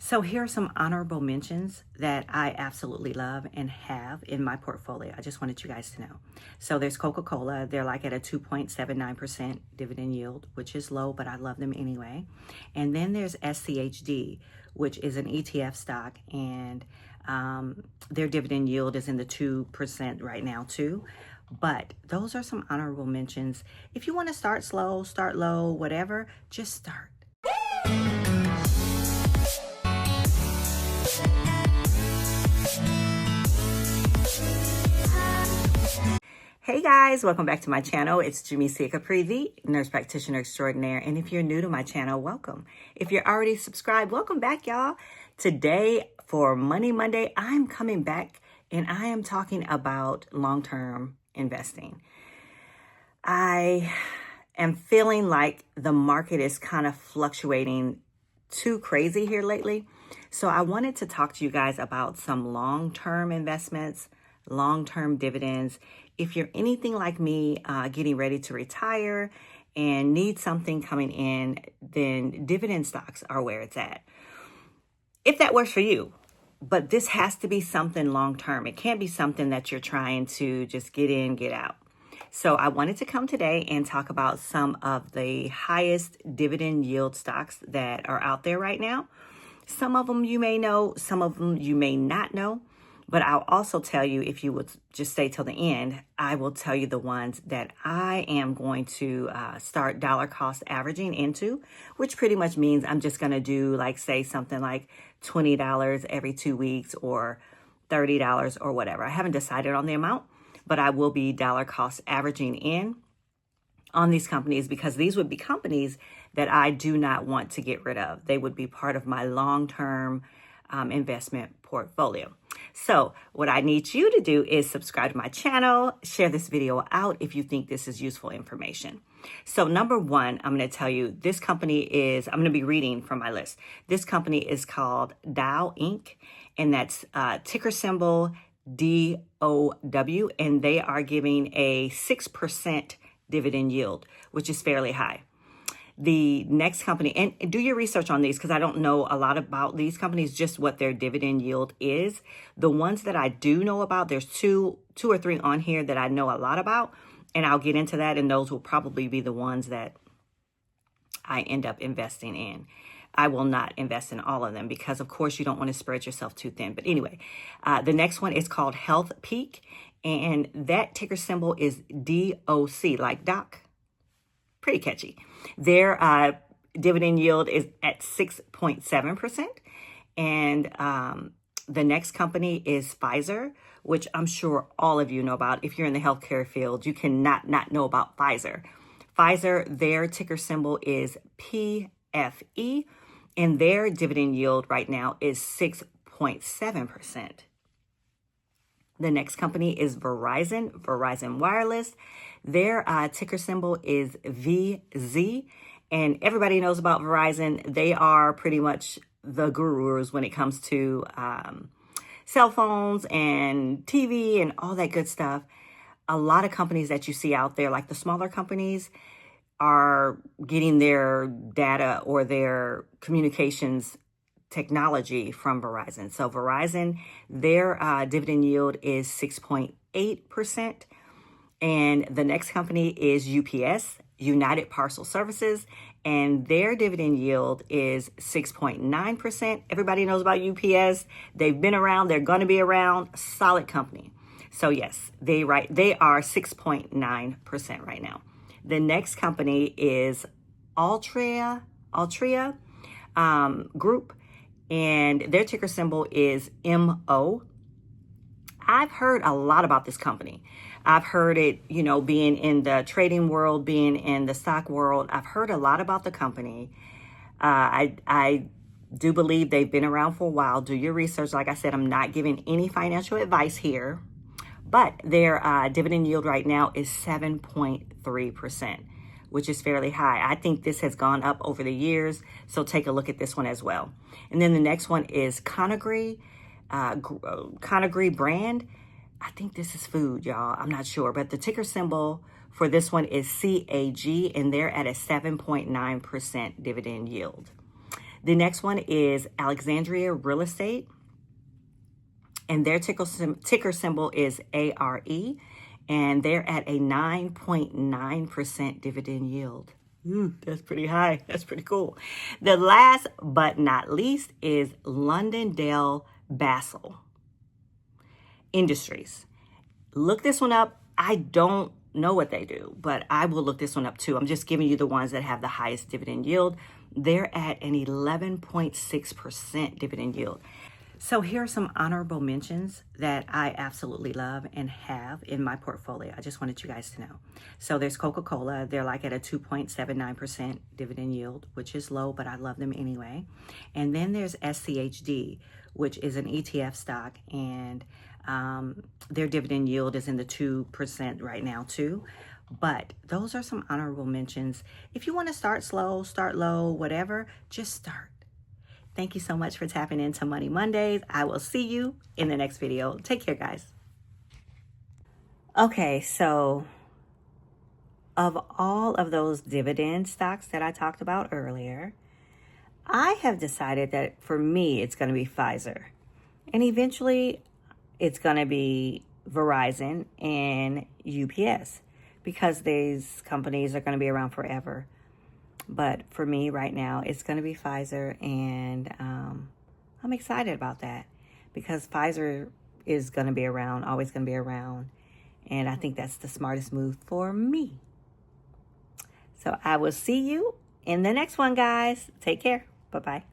So here are some honorable mentions that I absolutely love and have in my portfolio. I just wanted you guys to know. So there's Coca-Cola. They're like at a 2.79% dividend yield, which is low, but I love them anyway. And then there's SCHD, which is an ETF stock, and their dividend yield is in the 2% right now too. But those are some honorable mentions. If you want to start slow, start low, whatever, just start. Hey guys, welcome back to my channel. It's Jamesia Capri, the nurse practitioner extraordinaire. And if you're new to my channel, welcome. If you're already subscribed, welcome back, y'all. Today for Money Monday, I'm coming back and I am talking about long-term investing. I am feeling like the market is kind of fluctuating too crazy here lately. So I wanted to talk to you guys about some long-term investments, long-term dividends. If you're anything like me, getting ready to retire and need something coming in, then dividend stocks are where it's at. If that works for you, but this has to be something long-term. It can't be something that you're trying to just get in, get out. So I wanted to come today and talk about some of the highest dividend yield stocks that are out there right now. Some of them you may know, some of them you may not know. But I'll also tell you, if you would just stay till the end, I will tell you the ones that I am going to start dollar cost averaging into, which pretty much means I'm just going to do like, say, something like $20 every 2 weeks or $30 or whatever. I haven't decided on the amount, but I will be dollar cost averaging in on these companies because these would be companies that I do not want to get rid of. They would be part of my long-term investment portfolio. So what I need you to do is subscribe to my channel, share this video out if you think this is useful information. So number one, I'm going to tell you this company is, I'm going to be reading from my list. This company is called Dow Inc. and that's ticker symbol DOW, and they are giving a 6% dividend yield, which is fairly high. The next company, and do your research on these because I don't know a lot about these companies, just what their dividend yield is. The ones that I do know about, there's two or three on here that I know a lot about, and I'll get into that, and those will probably be the ones that I end up investing in. I will not invest in all of them because, of course, you don't want to spread yourself too thin. But anyway, the next one is called Health Peak, and that ticker symbol is DOC, like Doc. Pretty catchy. Their dividend yield is at 6.7%. And the next company is Pfizer, which I'm sure all of you know about. If you're in the healthcare field, you cannot not know about Pfizer. Pfizer, their ticker symbol is PFE, and their dividend yield right now is 6.7%. The next company is Verizon Wireless. Their ticker symbol is VZ, and everybody knows about Verizon. They are pretty much the gurus when it comes to cell phones and TV and all that good stuff. A lot of companies that you see out there, like the smaller companies, are getting their data or their communications technology from Verizon. So Verizon, their dividend yield is 6.8%. And the next company is UPS, United Parcel Services, and their dividend yield is 6.9%. Everybody knows about UPS. They've been around. They're going to be around. Solid company. So yes, they are 6.9% right now. The next company is Altria Group, and their ticker symbol is MO. I've heard a lot about this company. I've heard it, being in the trading world, being in the stock world. I've heard a lot about the company. I do believe they've been around for a while. Do your research. Like I said, I'm not giving any financial advice here, but their dividend yield right now is 7.3%, which is fairly high. I think this has gone up over the years, so take a look at this one as well. And then the next one is Conagra brand. I think this is food, y'all. I'm not sure, but the ticker symbol for this one is CAG, and they're at a 7.9% dividend yield. The next one is Alexandria Real Estate, and their ticker symbol is ARE, and they're at a 9.9% dividend yield. That's pretty high. That's pretty cool. The last but not least is Londondale Basel Industries. Look this one up. I don't know what they do, but I will look this one up too. I'm just giving you the ones that have the highest dividend yield. They're at an 11.6% dividend yield. So here are some honorable mentions that I absolutely love and have in my portfolio. I just wanted you guys to know. So there's Coca-Cola. They're like at a 2.79% dividend yield, which is low, but I love them anyway. And then there's SCHD, which is an ETF stock, and their dividend yield is in the 2% right now too. But those are some honorable mentions. If you want to start slow, start low, whatever, just start. Thank you so much for tapping into Money Mondays. I will see you in the next video. Take care, guys. Okay, so of all of those dividend stocks that I talked about earlier, I have decided that for me, it's going to be Pfizer. And eventually, it's going to be Verizon and UPS, because these companies are going to be around forever. But for me right now, it's going to be Pfizer, and I'm excited about that because Pfizer is going to be around, always going to be around, and I think that's the smartest move for me. So I will see you in the next one, guys. Take care. Bye-bye.